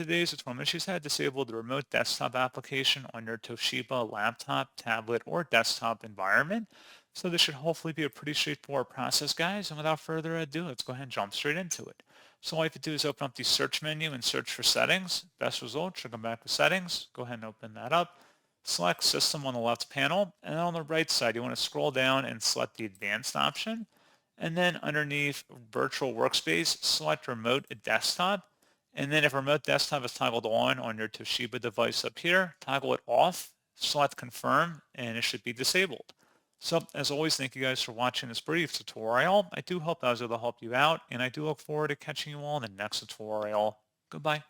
today's tutorial, make sure you disable the remote desktop application on your Toshiba laptop, tablet, or desktop environment. So this should hopefully be a pretty straightforward process, guys. And without further ado, let's go ahead and jump straight into it. So all you have to do is open up the search menu and search for settings. Best result should come back with settings. Go ahead and open that up. Select system on the left panel, and then on the right side, you want to scroll down and select the advanced option. And then underneath virtual workspace, select remote desktop. And then if remote desktop is toggled on your Toshiba device up here, toggle it off, select confirm, and it should be disabled. So as always, thank you guys for watching this brief tutorial. I do hope I was able to help you out, and I do look forward to catching you all in the next tutorial. Goodbye.